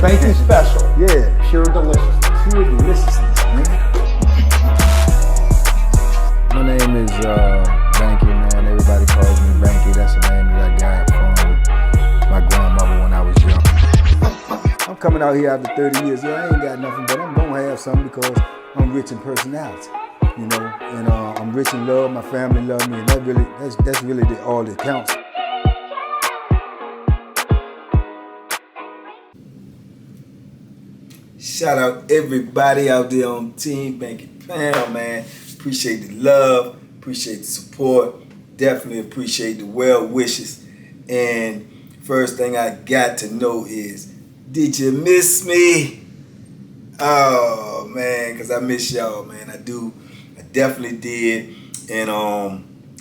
Banky special. Yeah. Pure deliciousness. Pure deliciousness, man. My name is Banky, man. Everybody calls me Banky. That's the name that I got from my grandmother when I was young. I'm coming out here after 30 years. Yeah, I ain't got nothing, but I'm gonna have something because I'm rich in personality, you know, and I'm rich in love. My family love me, and that's really all that counts. Shout out everybody out there on Team Banky Pound, man. Appreciate the love, appreciate the support, definitely appreciate the well wishes. And first thing I got to know is, did you miss me? Oh man, because I miss y'all, man. I do. I definitely did. And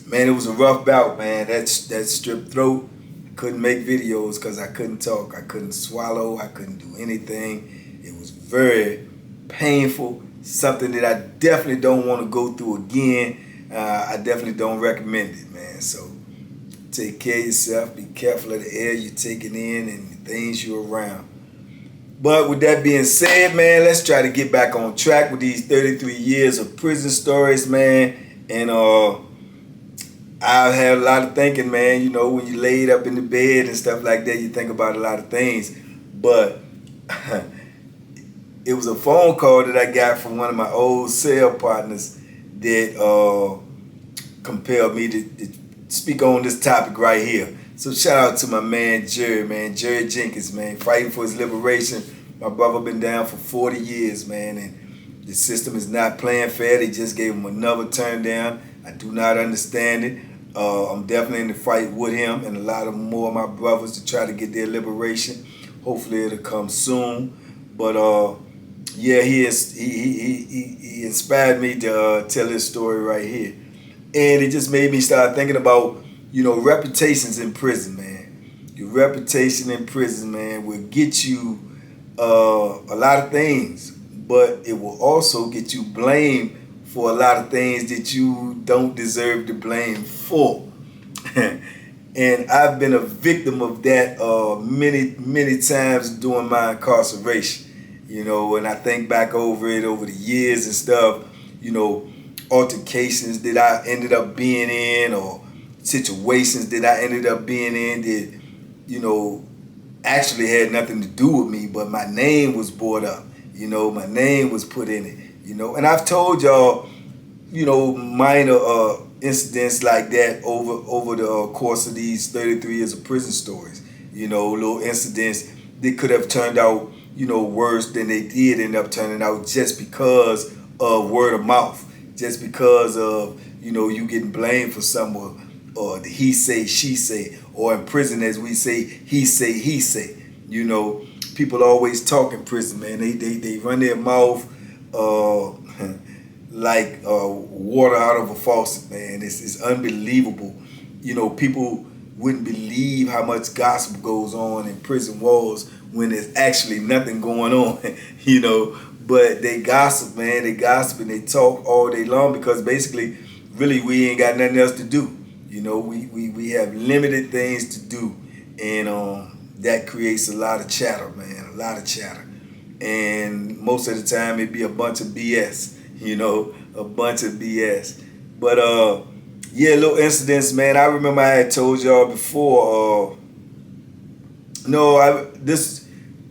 man, it was a rough bout, man. That strep throat. I couldn't make videos because I couldn't talk. I couldn't swallow. I couldn't do anything. It was very painful. Something that I definitely don't want to go through again. I definitely don't recommend it, man. So take care of yourself. Be careful of the air you're taking in and the things you're around. But with that being said, man, let's try to get back on track with these 33 years of prison stories, man. And I've had a lot of thinking, man. You know, when you laid up in the bed and stuff like that, you think about a lot of things. But it was a phone call that I got from one of my old cell partners that compelled me to speak on this topic right here. So shout out to my man Jerry, Jerry Jenkins, man, fighting for his liberation. My brother been down for 40 years, man, and the system is not playing fair. They just gave him another turn down. I do not understand it. I'm definitely in the fight with him and a lot of more of my brothers to try to get their liberation. Hopefully it'll come soon. But yeah, he inspired me to tell this story right here. And it just made me start thinking about, you know, reputations in prison, man. Your reputation in prison, man, will get you a lot of things, but it will also get you blamed for a lot of things that you don't deserve to blame for. And I've been a victim of that many times during my incarceration. You know, when I think back over it over the years and stuff, you know, altercations that I ended up being in or situations that I ended up being in that, you know, actually had nothing to do with me, but my name was brought up. You know, my name was put in it, you know. And I've told y'all, you know, minor incidents like that over the course of these 33 years of prison stories. You know, little incidents that could have turned out, you know, worse than they did end up turning out just because of word of mouth, just because of, you know, you getting blamed for something, or the he say, she say, or in prison as we say, he say. You know, people always talk in prison, man. They run their mouth like water out of a faucet, man. It's unbelievable. You know, people wouldn't believe how much gossip goes on in prison walls when there's actually nothing going on, you know. But they gossip, man. They gossip and they talk all day long because basically, really, we ain't got nothing else to do. You know, we have limited things to do, and that creates a lot of chatter, man, a lot of chatter. And most of the time, it be a bunch of BS, you know, a bunch of BS. But yeah, little incidents, man. I remember I had told y'all before.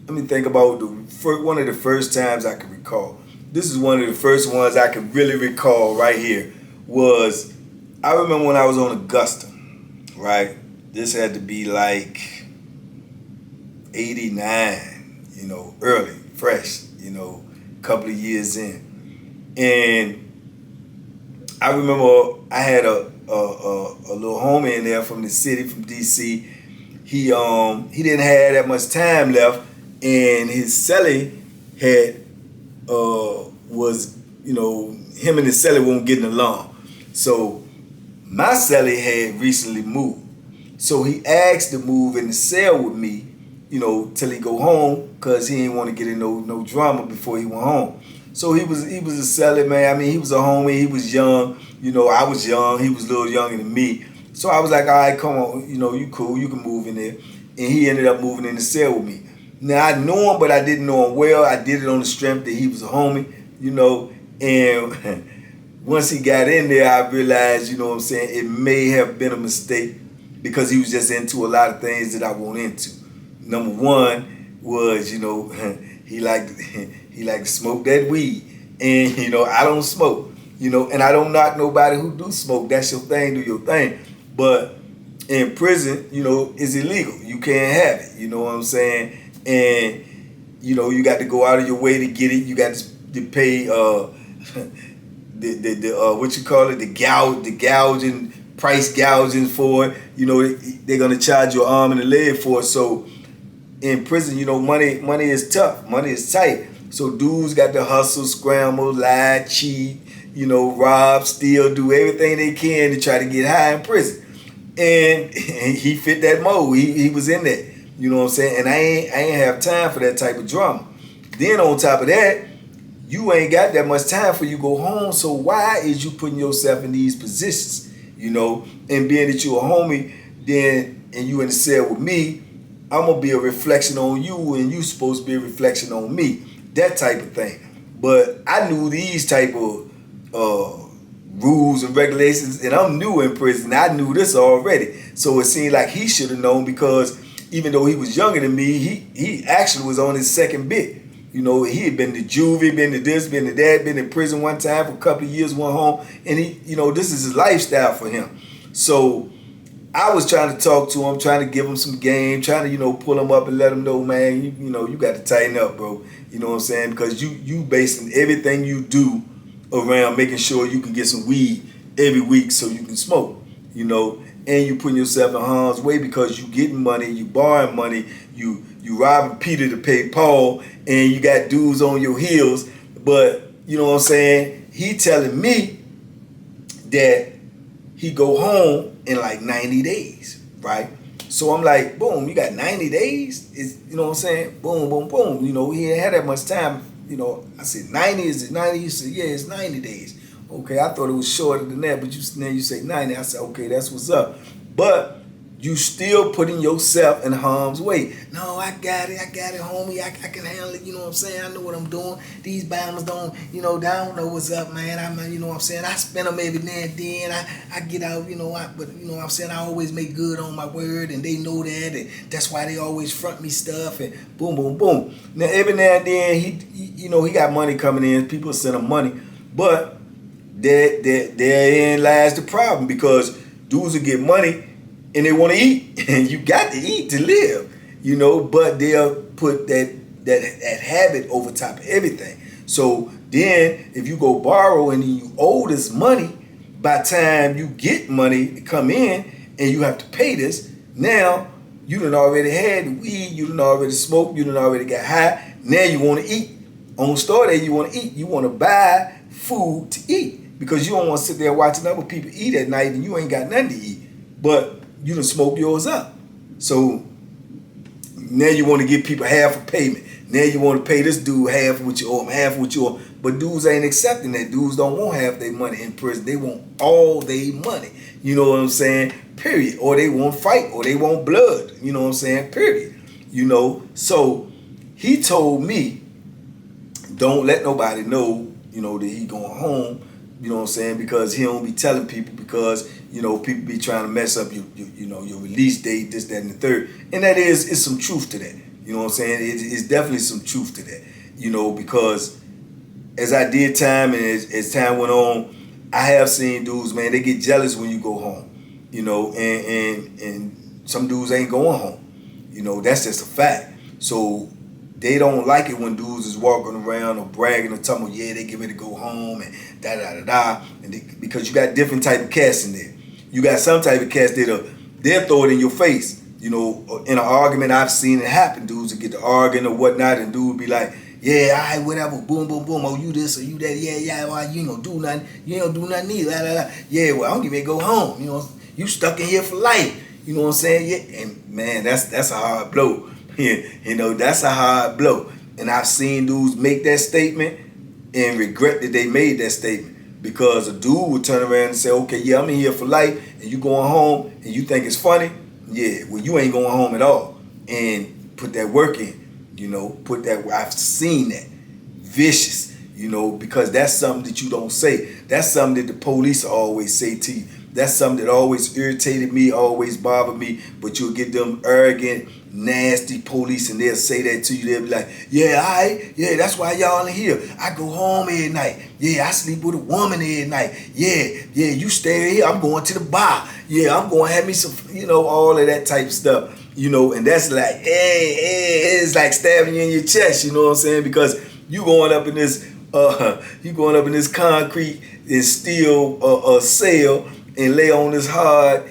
Let me think about one of the first times I can recall. This is one of the first ones I can really recall right here. I remember when I was on Augusta, right? This had to be like 89, you know, early, fresh, you know, a couple of years in. And I remember I had a little homie in there from the city, from DC. He didn't have that much time left, and his cellie had was, you know, him and his cellie weren't getting along. So my cellie had recently moved. So he asked to move in the cell with me, you know, till he go home, because he didn't want to get in no drama before he went home. So he was a cellie, man. I mean, he was a homie. He was young. You know, I was young. He was a little younger than me. So I was like, all right, come on. You know, you cool. You can move in there. And he ended up moving in the cell with me. Now I knew him, but I didn't know him well. I did it on the strength that he was a homie, you know. And once he got in there, I realized, you know what I'm saying, it may have been a mistake because he was just into a lot of things that I wasn't into. Number one was, you know, he liked to smoke that weed, and you know I don't smoke, you know, and I don't knock nobody who do smoke. That's your thing, do your thing. But in prison, you know, it's illegal. You can't have it. You know what I'm saying? And you know, you got to go out of your way to get it. You got to pay the what you call it, the gouging, price gouging for it. You know, they're gonna charge your arm and a leg for it. So in prison, you know, money is tough. Money is tight. So dudes got to hustle, scramble, lie, cheat, you know, rob, steal, do everything they can to try to get high in prison. And he fit that mold. He was in that. You know what I'm saying? And I ain't have time for that type of drama. Then on top of that, you ain't got that much time for you go home. So why is you putting yourself in these positions? You know, and being that you a homie, then and you in the cell with me, I'm gonna be a reflection on you, and you supposed to be a reflection on me. That type of thing. But I knew these type of rules and regulations, and I'm new in prison. I knew this already. So it seemed like he should have known, because even though he was younger than me, he actually was on his second bit. You know, he had been to juvie, been to this, been to that, been in prison one time for a couple of years, went home, and he, you know, this is his lifestyle for him. So I was trying to talk to him, trying to give him some game, trying to, you know, pull him up and let him know, man, you know, you got to tighten up, bro. You know what I'm saying? Because you basing everything you do around making sure you can get some weed every week so you can smoke, you know, and you putting yourself in harm's way because you getting money, you borrowing money, you robbing Peter to pay Paul, and you got dudes on your heels. But you know what I'm saying? He telling me that he go home in like 90 days, right? So I'm like, boom, you got 90 days? You know what I'm saying? Boom, boom, boom. You know, he ain't had that much time. You know, I said, 90, is it 90? He said, yeah, it's 90 days. Okay, I thought it was shorter than that, but now you say 90. I said, okay, that's what's up. But you still putting yourself in harm's way. No, I got it, homie. I can handle it, you know what I'm saying? I know what I'm doing. These bombers don't, you know, they don't know what's up, man. You know what I'm saying? I spend them every now and then. I get out, you know, but you know what I'm saying? I always make good on my word, and they know that, and that's why they always front me stuff, and boom, boom, boom. Now, every now and then, he you know, he got money coming in. People send him money, but therein lies the problem, because dudes will get money and they want to eat, and you got to eat to live, you know, but they'll put that habit over top of everything. So then if you go borrow and you owe this money, by the time you get money to come in and you have to pay this, now you done already had the weed, you done already smoked, you done already got high, now you want to eat. On store day, you want to eat. You want to buy food to eat, because you don't want to sit there watching other people eat at night and you ain't got nothing to eat. But you done smoke yours up. So now you want to give people half a payment. Now you want to pay this dude half of what you owe him, half of what you owe him. But dudes ain't accepting that. Dudes don't want half their money in prison. They want all their money. You know what I'm saying? Period. Or they want fight, or they want blood. You know what I'm saying? Period. You know, so he told me, don't let nobody know, you know, that he going home. You know what I'm saying? Because he don't be telling people, because, you know, people be trying to mess up your release date, this, that, and the third. And that is some truth to that. You know what I'm saying? It's definitely some truth to that. You know, because as I did time and as time went on, I have seen dudes, man, they get jealous when you go home. You know, and some dudes ain't going home. You know, that's just a fact. So they don't like it when dudes is walking around or bragging or talking, yeah, they get ready to go home and da-da-da-da. Because you got different type of cats in there. You got some type of cats they'll throw it in your face. You know, in an argument, I've seen it happen. Dudes will get to arguing or whatnot, and dude will be like, yeah, all right, whatever, boom, boom, boom. Oh, you this or you that, yeah, well, you don't do nothing. You don't do nothing either. La, la, la. Yeah, well, I'm getting ready to go home. You know, you stuck in here for life. You know what I'm saying? Yeah, and man, that's a hard blow. You know, that's a hard blow. And I've seen dudes make that statement and regret that they made that statement, because a dude would turn around and say, okay, yeah, I'm in here for life, and you going home and you think it's funny. Yeah, well, you ain't going home at all and put that work in. You know, put that where I've seen that. Vicious, you know, because that's something that you don't say. That's something that the police always say to you. That's something that always irritated me, always bothered me. But you'll get them arrogant, nasty police and they'll say that to you. They'll be like, yeah, yeah, that's why y'all in here. I go home every night. Yeah, I sleep with a woman every night. Yeah, you stay here. I'm going to the bar. Yeah, I'm going to have me some, you know, all of that type of stuff. You know, and that's like, it's like stabbing you in your chest, you know what I'm saying? Because you going up in this concrete and steel cell and lay on this hard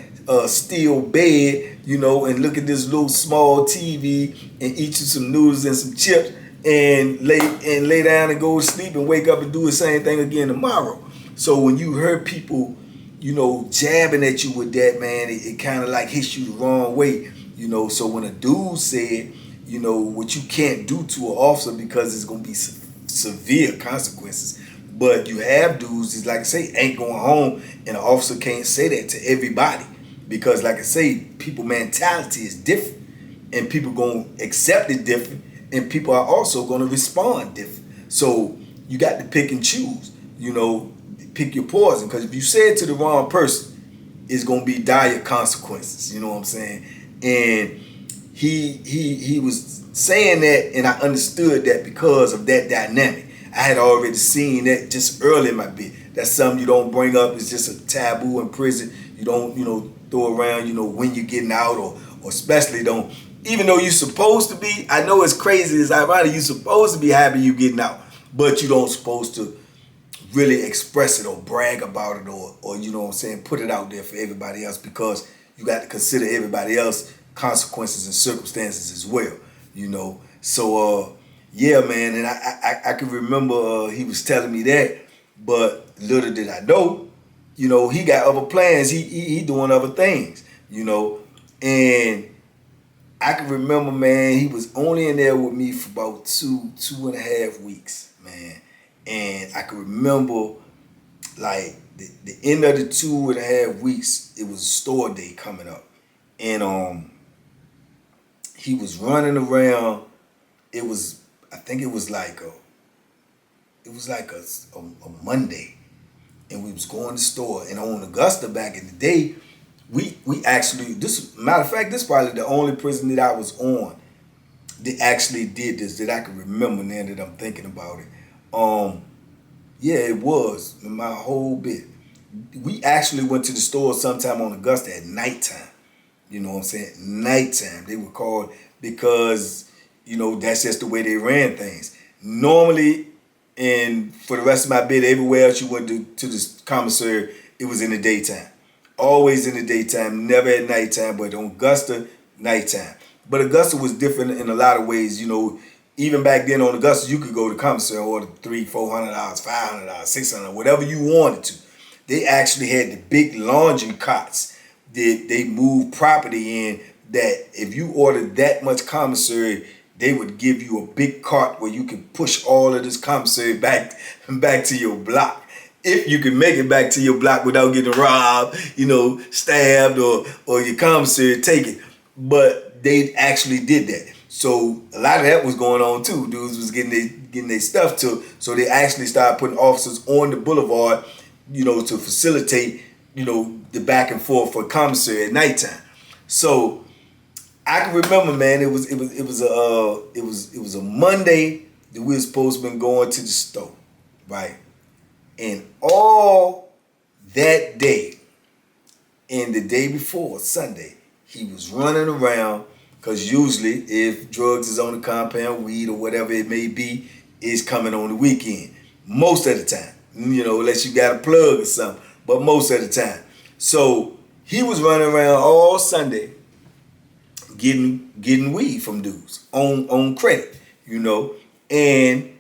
steel bed, you know, and look at this little small TV and eat you some noodles and some chips and lay down and go to sleep and wake up and do the same thing again tomorrow. So when you heard people, you know, jabbing at you with that, man, it kind of like hits you the wrong way. You know, so when a dude said, you know, what you can't do to an officer because it's going to be severe consequences. But you have dudes, is like I say, ain't going home, and an officer can't say that to everybody. Because like I say, people mentality is different, and people going to accept it different, and people are also going to respond different. So you got to pick and choose, you know, pick your poison. Because if you say it to the wrong person, it's going to be dire consequences, you know what I'm saying? And he was saying that, and I understood that because of that dynamic. I had already seen that just early in my bit. That's something you don't bring up. It's just a taboo in prison. You don't, you know, throw around, you know, when you're getting out, or especially don't. Even though you're supposed to be, I know it's crazy, it's ironic, you're supposed to be happy you getting out, but you don't supposed to really express it or brag about it or you know what I'm saying, put it out there for everybody else, because you got to consider everybody else consequences and circumstances as well, you know. So yeah, man, and I can remember he was telling me that, but little did I know, you know, he got other plans. He doing other things, you know. And I can remember, man, he was only in there with me for about two and a half weeks, man. And I can remember, like, the end of the 2.5 weeks, it was store day coming up. And he was running around. It was, I think it was like a Monday. And we was going to the store. And on Augusta back in the day, we actually, matter of fact, this is probably the only prison that I was on that actually did this, that I can remember now that I'm thinking about it. Yeah, it was my whole bit. We actually went to the store sometime on Augusta at nighttime. You know what I'm saying? Nighttime. They were called because, you know, that's just the way they ran things. Normally, and for the rest of my bit, everywhere else you went to the commissary, it was in the daytime. Always in the daytime, never at nighttime, but on Augusta, nighttime. But Augusta was different in a lot of ways, you know. Even back then on Augusta, you could go to commissary and order $300, $400, $500, $600, whatever you wanted to. They actually had the big laundry cots that they moved property in, that if you ordered that much commissary, they would give you a big cart where you could push all of this commissary back to your block. If you can make it back to your block without getting robbed, you know, stabbed, or your commissary taken. But they actually did that. So a lot of that was going on too. Dudes was getting their stuff too. So they actually started putting officers on the boulevard, you know, to facilitate, you know, the back and forth for commissary at nighttime. So I can remember, man, it was a Monday that we were supposed to be going to the store, right? And all that day and the day before, Sunday, he was running around. Because usually, if drugs is on the compound, weed or whatever it may be, it's coming on the weekend. Most of the time. You know, unless you got a plug or something. But most of the time. So, he was running around all Sunday getting weed from dudes on credit, you know. And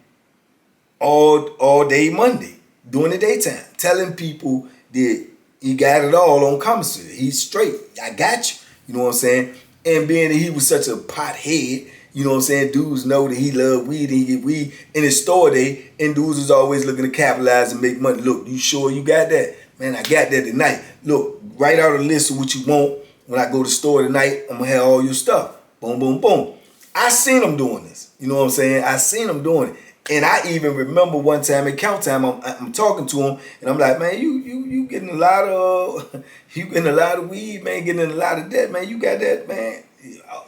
all day Monday, during the daytime, telling people that he got it all on commissary. He's straight. I got you. You know what I'm saying? And being that he was such a pothead, you know what I'm saying, dudes know that he loved weed and he get weed in his store day, and dudes is always looking to capitalize and make money. Look, you sure you got that? Man, I got that tonight. Look, write out a list of what you want. When I go to the store tonight, I'm going to have all your stuff. Boom, boom, boom. I seen them doing this. You know what I'm saying? I seen them doing it. And I even remember one time at count time, I'm talking to him, and I'm like, man, you getting a lot of weed, man, getting a lot of that, man. You got that, man?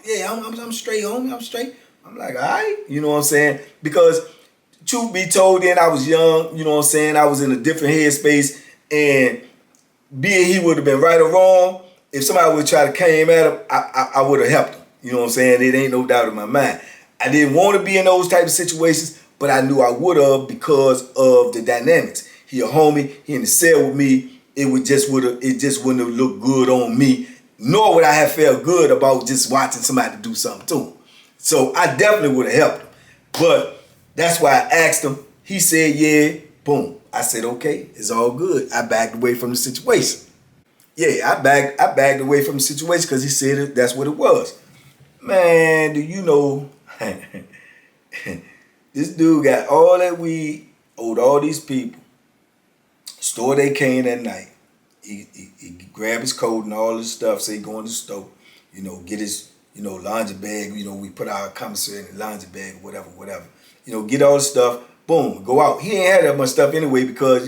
Yeah, I'm straight, homie. I'm straight. I'm like, all right, you know what I'm saying? Because truth be told, then I was young, you know what I'm saying? I was in a different headspace, and be it he would have been right or wrong, if somebody would try to came at him, I would have helped him. You know what I'm saying? It ain't no doubt in my mind. I didn't want to be in those type of situations, but I knew I would have because of the dynamics. He a homie, he in the cell with me. It just wouldn't have looked good on me, nor would I have felt good about just watching somebody do something to him. So I definitely would have helped him. But that's why I asked him. He said, yeah, boom. I said, okay, it's all good. I backed away from the situation. Yeah, I backed away from the situation because he said that's what it was. Man, do you know, this dude got all that weed, owed all these people. Store they came that night. He grabbed his coat and all this stuff, say go in the store, get his, laundry bag, we put our commissary in the laundry bag, whatever. Get all the stuff, boom, go out. He ain't had that much stuff anyway because,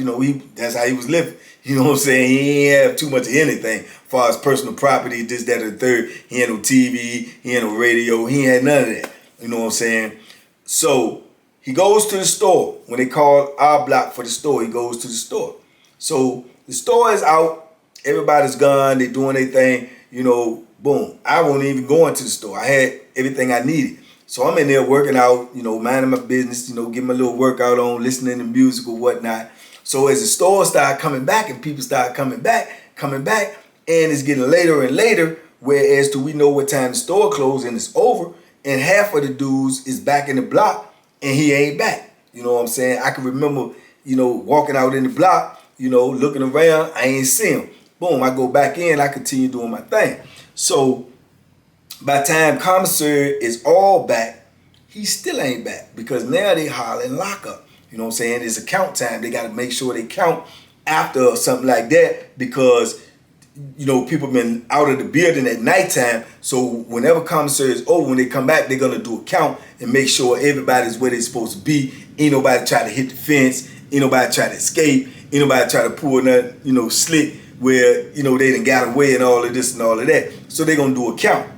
that's how he was living. You know what I'm saying? He ain't have too much of anything as far as personal property, this, that, or the third. He ain't no TV, he ain't no radio, he ain't had none of that. You know what I'm saying? So he goes to the store. When they call our block for the store, he goes to the store. So the store is out, everybody's gone, they doing their thing, boom. I wasn't even going to the store. I had everything I needed. So I'm in there working out, minding my business, getting my little workout on, listening to music or whatnot. So as the store started coming back and people started coming back, and it's getting later and later, whereas we know what time the store closed and it's over, and half of the dudes is back in the block and he ain't back. You know what I'm saying? I can remember, walking out in the block, looking around, I ain't see him. Boom, I go back in, I continue doing my thing. So by the time commissary is all back, he still ain't back because now they hollering lockup. You know what I'm saying? It's a count time. They got to make sure they count after something like that because, people been out of the building at nighttime. So whenever commissary is over, when they come back, they're going to do a count and make sure everybody's where they're supposed to be. Ain't nobody try to hit the fence. Ain't nobody try to escape. Ain't nobody try to pull nothing, slick where, they done got away and all of this and all of that. So they're going to do a count,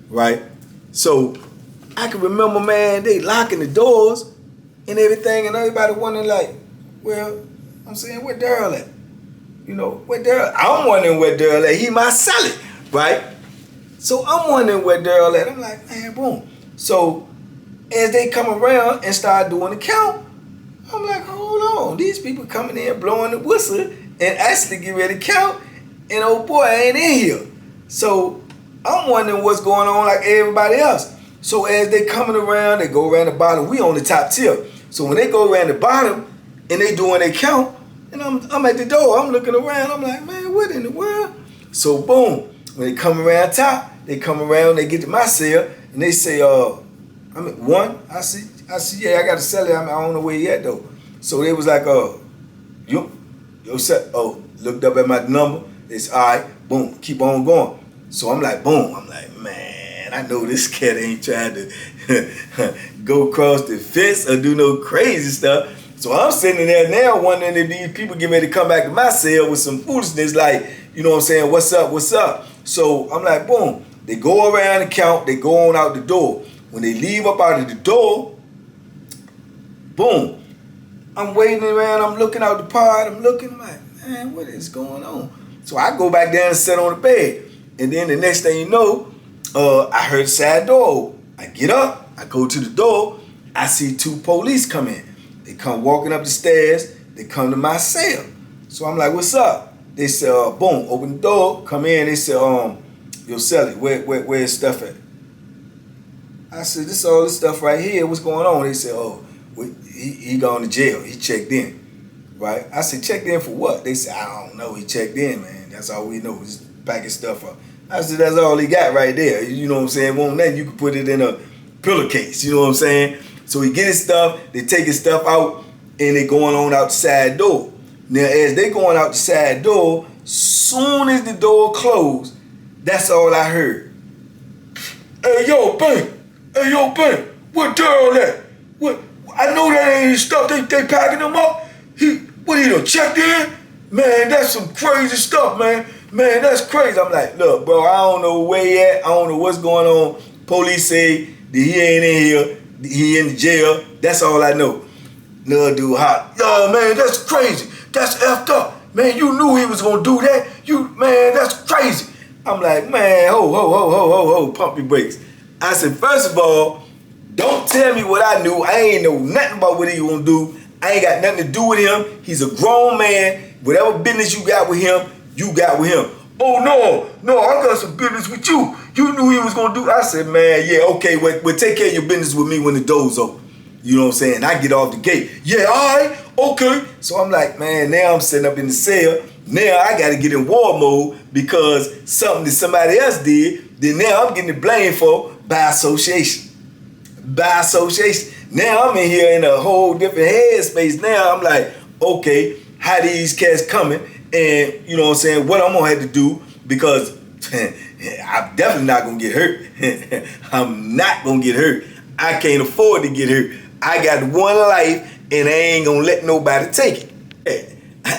right? So I can remember, man, they locking the doors and everything, and everybody wondering like, well, I'm saying, where Daryl at? Where Daryl? I'm wondering where Daryl at. He might sell it, right? So I'm wondering where Daryl at. I'm like, man, boom. So as they come around and start doing the count, I'm like, hold on. These people coming in blowing the whistle and actually get ready to count, and oh boy, I ain't in here. So I'm wondering what's going on like everybody else. So as they coming around, they go around the bottom. We on the top tier. So when they go around the bottom and they doing their count, and I'm at the door, I'm looking around, I'm like, man, what in the world? So boom, when they come around top, they come around, they get to my cell, and they say, I'm at one. I see, yeah, I got to sell it. I don't know where yet though. So they was like, yo, set. Oh, looked up at my number. They said, all right, boom, keep on going. So I'm like, boom. I'm like, man, I know this cat ain't trying to go across the fence or do no crazy stuff. So I'm sitting there now wondering if these people get ready to come back to my cell with some foolishness like, you know what I'm saying, what's up? So I'm like, boom. They go around and count. They go on out the door. When they leave up out of the door, boom. I'm waiting around. I'm looking out the pod. I'm like, man, what is going on? So I go back down and sit on the bed. And then the next thing you know, I heard the side door. I get up. I go to the door. I see two police come in. They come walking up the stairs. They come to my cell. So I'm like, what's up? They said, boom, open the door, come in. They said, yo, Sally, where's stuff at? I said, this all this stuff right here. What's going on? They said, oh, he gone to jail. He checked in, right? I said, checked in for what? They said, I don't know. He checked in, man. That's all we know. Just packing stuff up. I said, that's all he got right there. You know what I'm saying? Won't nothing. You can put it in a pillowcase. You know what I'm saying? So he get his stuff. They take his stuff out, and they going on out the side door. Now, as they going out the side door, soon as the door closed, that's all I heard. Hey, yo, Bank. Hey, yo, Bank, what Daryl at? What? I know that ain't his stuff. They packing him up. He done checked in? Man, that's some crazy stuff, man. Man, that's crazy. I'm like, look, bro, I don't know where he at. I don't know what's going on. Police say that he ain't in here. He in the jail. That's all I know. Little dude hot. Yo, man, that's crazy. That's effed up. Man, you knew he was gonna do that. Man, that's crazy. I'm like, man, ho, pump your brakes. I said, first of all, don't tell me what I knew. I ain't know nothing about what he gonna do. I ain't got nothing to do with him. He's a grown man. Whatever business you got with him, you got with him. Oh, no, I got some business with you. You knew he was gonna do. I said, man, yeah, okay, well, take care of your business with me when the door's open. You know what I'm saying? I get off the gate. Yeah, all right, okay. So I'm like, man, now I'm sitting up in the cell. Now I got to get in war mode because something that somebody else did, then now I'm getting the blame for by association. By association. Now I'm in here in a whole different headspace. Now I'm like, okay, how these cats coming? And you know what I'm saying, what I'm going to have to do because I'm definitely not going to get hurt. I'm not going to get hurt. I can't afford to get hurt. I got one life and I ain't going to let nobody take it.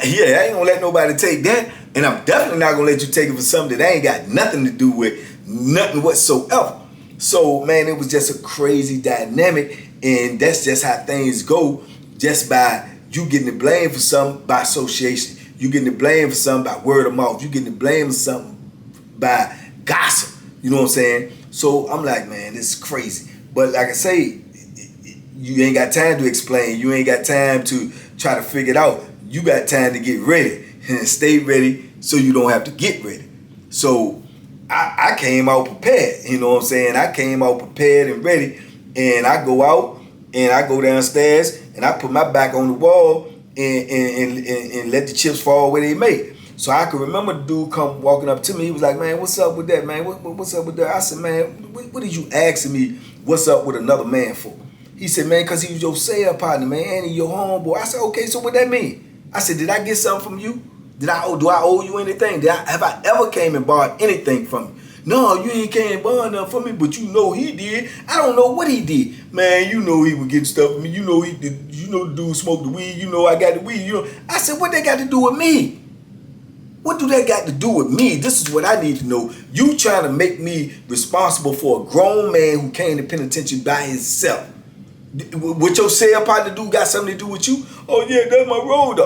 Yeah, I ain't going to let nobody take that. And I'm definitely not going to let you take it for something that ain't got nothing to do with nothing whatsoever. So, man, it was just a crazy dynamic. And that's just how things go, just by you getting the blame for something by association. You getting the blame for something by word of mouth. You getting the blame for something by gossip. You know what I'm saying? So I'm like, man, this is crazy. But like I say, you ain't got time to explain. You ain't got time to try to figure it out. You got time to get ready and stay ready so you don't have to get ready. So I came out prepared. You know what I'm saying? I came out prepared and ready. And I go out and I go downstairs and I put my back on the wall and let the chips fall where they may. So I can remember the dude come walking up to me. He was like, man, what's up with that, man? What's up with that? I said, man, what did you asking me what's up with another man for? He said, man, because he was your sale partner, man, and he your homeboy. I said, okay, so what that mean? I said, did I get something from you? Do I owe you anything? Have I ever came and borrowed anything from you? No, you ain't came and borrowed nothing from me, but you know he did. I don't know what he did. Man, you know he was getting stuff from me. You know the dude smoked the weed. You know I got the weed. You know. I said, what they got to do with me? What do that got to do with me? This is what I need to know. You trying to make me responsible for a grown man who came to penitentiary by himself. What your cell partner do got something to do with you? Oh yeah, that's my road.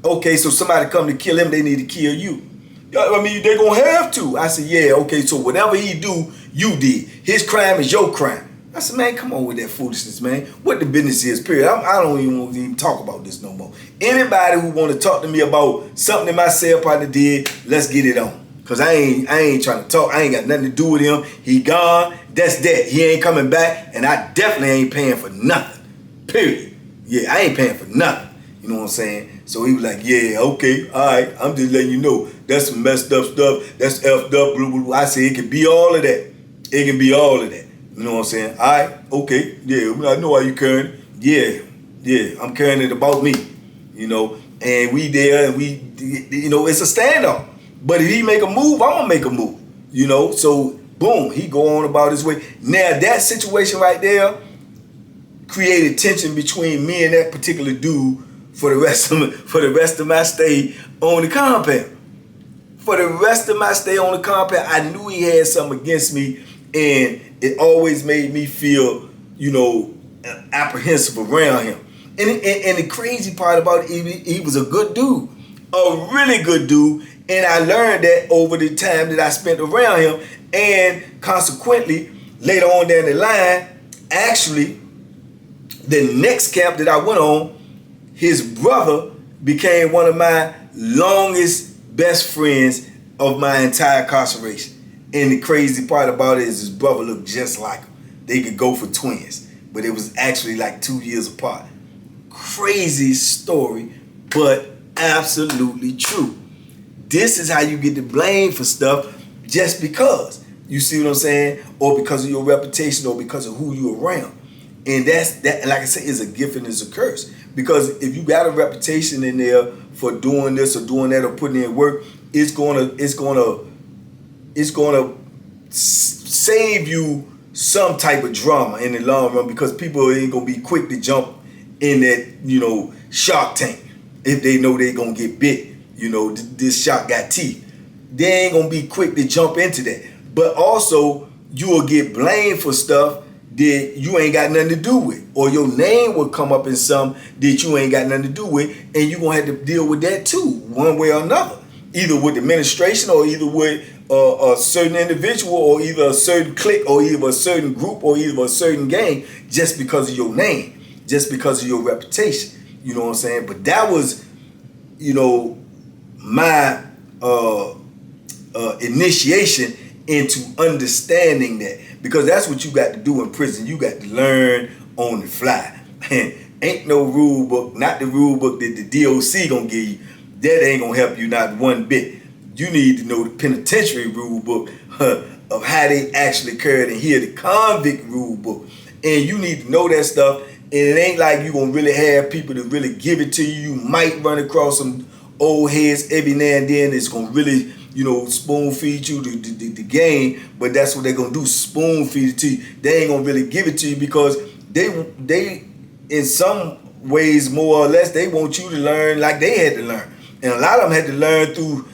Okay, so somebody come to kill him, they need to kill you. I mean, they're gonna have to. I said, yeah, okay, so whatever he do, you did. His crime is your crime. I said, man, come on with that foolishness, man. What the business is, period. I don't even talk about this no more. Anybody who want to talk to me about something that my cell partner did, let's get it on. Cause I ain't trying to talk. I ain't got nothing to do with him. He gone. That's that. He ain't coming back, and I definitely ain't paying for nothing. Period. Yeah, I ain't paying for nothing. You know what I'm saying? So he was like, yeah, okay, all right. I'm just letting you know that's some messed up stuff. That's effed up. Blah, blah, blah. I said it can be all of that. It can be all of that. You know what I'm saying? All right, okay, yeah. I know why you carrying it. Yeah. I'm carrying it about me. You know, and we there, and we, you know, it's a standoff. But if he make a move, I'm gonna make a move. You know, so boom, he go on about his way. Now that situation right there created tension between me and that particular dude for the rest of my stay on the compound. For the rest of my stay on the compound, I knew he had something against me, and it always made me feel, you know, apprehensive around him. And the crazy part about it, he was a good dude, a really good dude. And I learned that over the time that I spent around him, and consequently, later on down the line, actually, the next camp that I went on, his brother became one of my longest best friends of my entire incarceration. And the crazy part about it is his brother looked just like him. They could go for twins, but it was actually like 2 years apart. Crazy story, but absolutely true. This is how you get the blame for stuff just because. You see what I'm saying? Or because of your reputation, or because of who you're around. And that, like I said, is a gift and is a curse. Because if you got a reputation in there for doing this or doing that or putting in work, it's gonna save you some type of drama in the long run, because people ain't gonna be quick to jump in that, Shark Tank if they know they gonna get bit. This shark got teeth. They ain't gonna be quick to jump into that. But also, you will get blamed for stuff that you ain't got nothing to do with, or your name will come up in some that you ain't got nothing to do with, and you gonna have to deal with that too, one way or another, either with the administration or either with a certain individual, or either a certain clique, or either a certain group, or either a certain gang, just because of your name, just because of your reputation. You know what I'm saying? But that was, my initiation into understanding that, because that's what you got to do in prison. You got to learn on the fly. Ain't no rule book, not the rule book that the DOC gonna give you. That ain't gonna help you not one bit. You need to know the penitentiary rule book of how they actually carry it, and here the convict rule book. And you need to know that stuff. And it ain't like you gonna really have people to really give it to you. You might run across some old heads every now and then that's gonna really, spoon feed you the game, but that's what they're gonna do, spoon feed it to you. They ain't gonna really give it to you, because they in some ways, more or less, they want you to learn like they had to learn. And a lot of them had to learn through,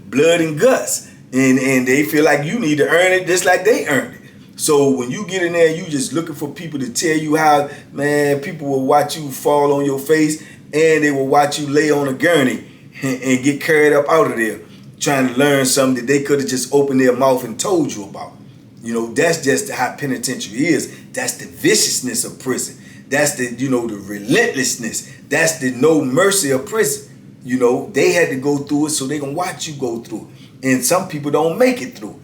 blood and guts. And they feel like you need to earn it just like they earned it. So when you get in there, you just looking for people to tell you how, man, people will watch you fall on your face, and they will watch you lay on a gurney and get carried up out of there, trying to learn something that they could have just opened their mouth and told you about. That's just how penitentiary is. That's the viciousness of prison. That's the, the relentlessness. That's the no mercy of prison. They had to go through it, so they gonna watch you go through it. And some people don't make it through it.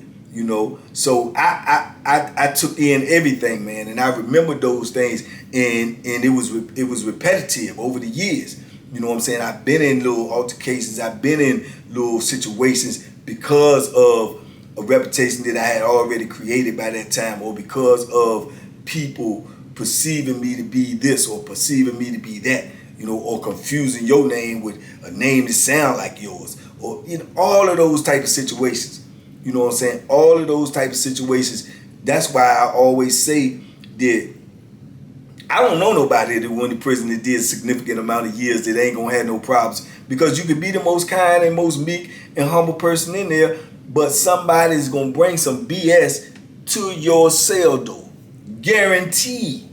So I took in everything, man, and I remember those things, and it was repetitive over the years. You know what I'm saying? I've been in little altercations, I've been in little situations because of a reputation that I had already created by that time, or because of people perceiving me to be this or perceiving me to be that, or confusing your name with a name that sound like yours, or all of those type of situations. You know what I'm saying? All of those type of situations. That's why I always say that I don't know nobody that went to prison that did a significant amount of years that ain't gonna have no problems. Because you could be the most kind and most meek and humble person in there, but somebody's gonna bring some BS to your cell door. Guaranteed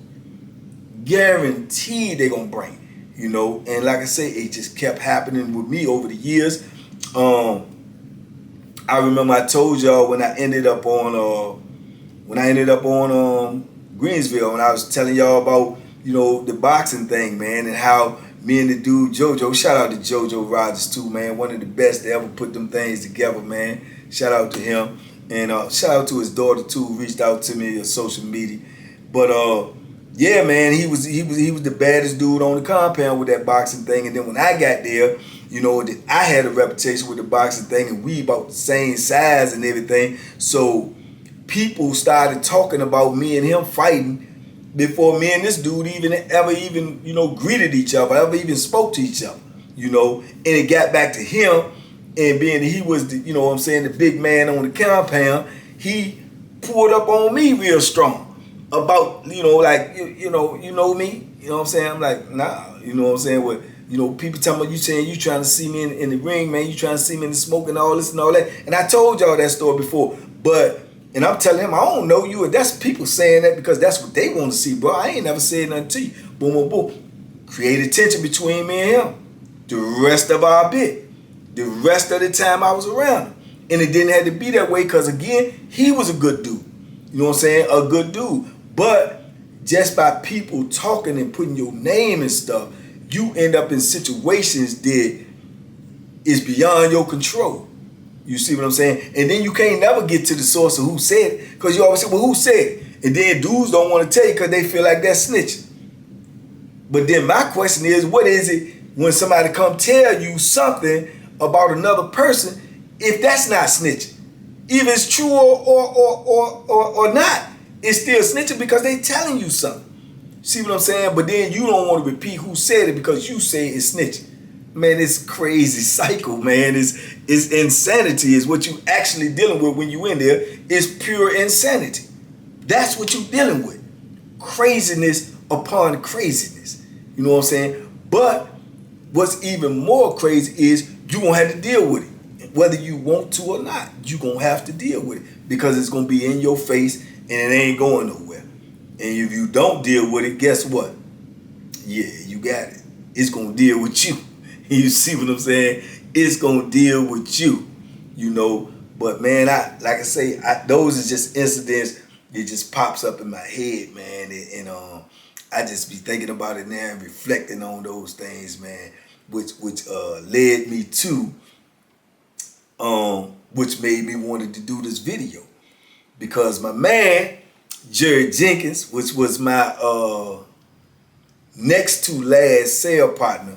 they gonna bring. And like I say, it just kept happening with me over the years. I remember I told y'all when I ended up on Greensville, and I was telling y'all about, the boxing thing, man, and how me and the dude JoJo, shout out to JoJo Rogers too, man, one of the best to ever put them things together, man. Shout out to him, and shout out to his daughter too, who reached out to me on social media. But yeah, man, he was the baddest dude on the compound with that boxing thing. And then when I got there, I had a reputation with the boxing thing, and we about the same size and everything. So people started talking about me and him fighting before me and this dude ever greeted each other, ever even spoke to each other, And it got back to him, and being that he was the, the big man on the compound, he pulled up on me real strong about, you know me, you know what I'm saying? I'm like, nah, you know what I'm saying? What, people talking about you saying you trying to see me in the ring, man, you trying to see me in the smoke and all this and all that. And I told y'all that story before, and I'm telling him, I don't know you, and that's people saying that because that's what they want to see, bro. I ain't never said nothing to you. Boom, boom, boom. Created tension between me and him. The rest of our bit. The rest of the time I was around him. And it didn't have to be that way because, again, he was a good dude. You know what I'm saying? A good dude. But just by people talking and putting your name and stuff, you end up in situations that is beyond your control. You see what I'm saying? And then you can't never get to the source of who said it, because you always say, well, who said it? And then dudes don't want to tell you because they feel like that's snitching. But then my question is, what is it when somebody come tell you something about another person, if that's not snitching? If it's true or not, it's still snitching because they telling you something. See what I'm saying? But then you don't want to repeat who said it because you say it's snitching. Man, it's crazy cycle, man. It's insanity is what you actually dealing with when you in there. It's pure insanity. That's what you're dealing with. Craziness upon craziness. You know what I'm saying? But what's even more crazy is you're going to have to deal with it. Whether you want to or not, you're going to have to deal with it because it's going to be in your face and it ain't going nowhere. And if you don't deal with it, guess what? Yeah, you got it. It's going to deal with you. You see what I'm saying? It's going to deal with you, you know. But, man, like I say, those are just incidents that just pops up in my head, man. And I just be thinking about it now and reflecting on those things, man, which led me to, which made me wanted to do this video. Because my man, Jerry Jenkins, which was my next to last cell partner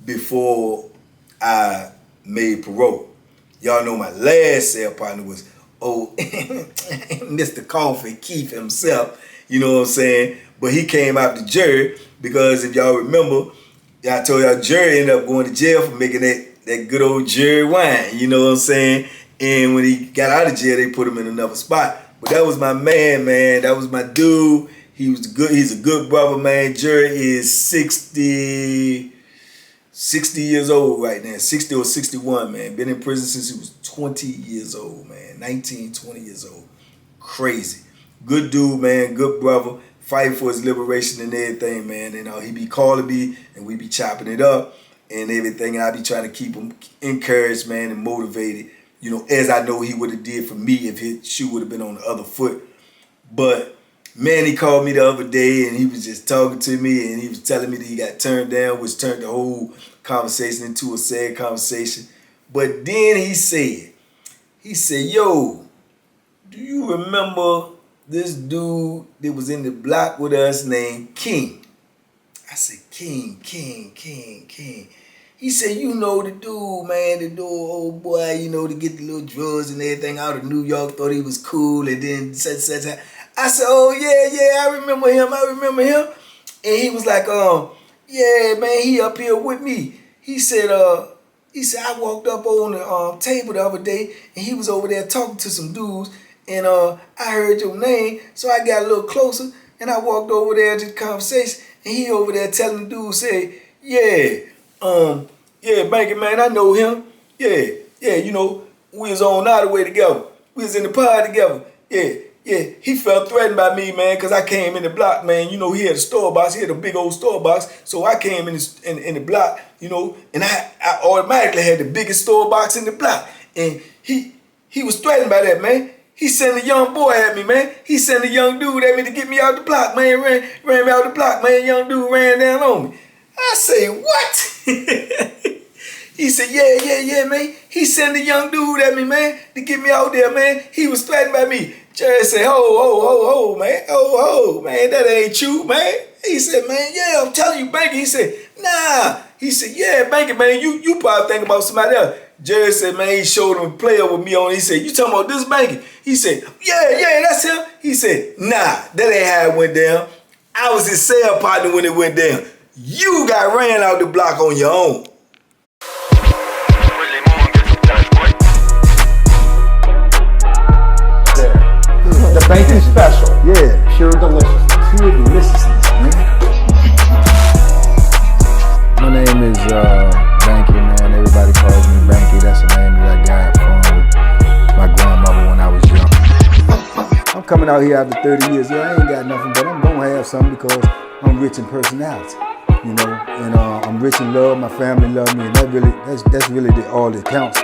before I made parole. Y'all know my last cell partner was Mr. Coffee Keith himself, you know what I'm saying? But he came out to Jerry because if y'all remember, I told y'all Jerry ended up going to jail for making that good old Jerry wine, you know what I'm saying? And when he got out of jail, they put him in another spot. But that was my man. That was my dude. He's a good brother, man. Jerry is 60 years old right now. 60 or 61, man. Been in prison since he was 20 years old, man. 19, 20 years old. Crazy. Good dude, man. Good brother. Fight for his liberation and everything, man. And he be calling me and we be chopping it up and everything. And I be trying to keep him encouraged, man, and motivated. You know, as I know he would have did for me if his shoe would have been on the other foot. But, man, he called me the other day and he was just talking to me and he was telling me that he got turned down, which turned the whole conversation into a sad conversation. But then he said, yo, do you remember this dude that was in the block with us named King? I said, King. He said, you know the dude, man, the dude, old boy, you know, to get the little drugs and everything out of New York, thought he was cool, and then such. I said, oh, yeah, I remember him. And he was like, yeah, man, he up here with me. He said, I walked up on the table the other day, and he was over there talking to some dudes, and I heard your name, so I got a little closer, and I walked over there to the conversation, and he over there telling the dude, say, yeah, Banky, man, I know him. Yeah, you know, we was on out of the way together. We was in the pod together. Yeah, he felt threatened by me, man, because I came in the block, man. You know, he had a store box. He had a big old store box. So I came in the block, you know, and I automatically had the biggest store box in the block. And he was threatened by that, man. He sent a young boy at me, man. He sent a young dude at me to get me out the block, man. Ran me out the block, man. Young dude ran down on me. I say, what? He said, yeah, man. He sent a young dude at me, man, to get me out there, man. He was threatened by me. Jerry said, ho, man. Man, that ain't you, man. He said, man, yeah, I'm telling you, Banky. He said, nah. He said, yeah, Banky, man, you probably think about somebody else. Jerry said, man, he showed him a player with me on. He said, you talking about this Banky? He said, yeah, that's him. He said, nah, that ain't how it went down. I was his cell partner when it went down. You got ran out the block on your own. The Banky special. Yeah. Pure deliciousness. Pure deliciousness, man. My name is Banky, man. Everybody calls me Banky. That's the name that I got from my grandmother when I was young. I'm coming out here after 30 years. Yeah, I ain't got nothing, but I'm gonna have something because I'm rich in personality, you know, and I'm rich in love. My family love me, and that's really all that counts.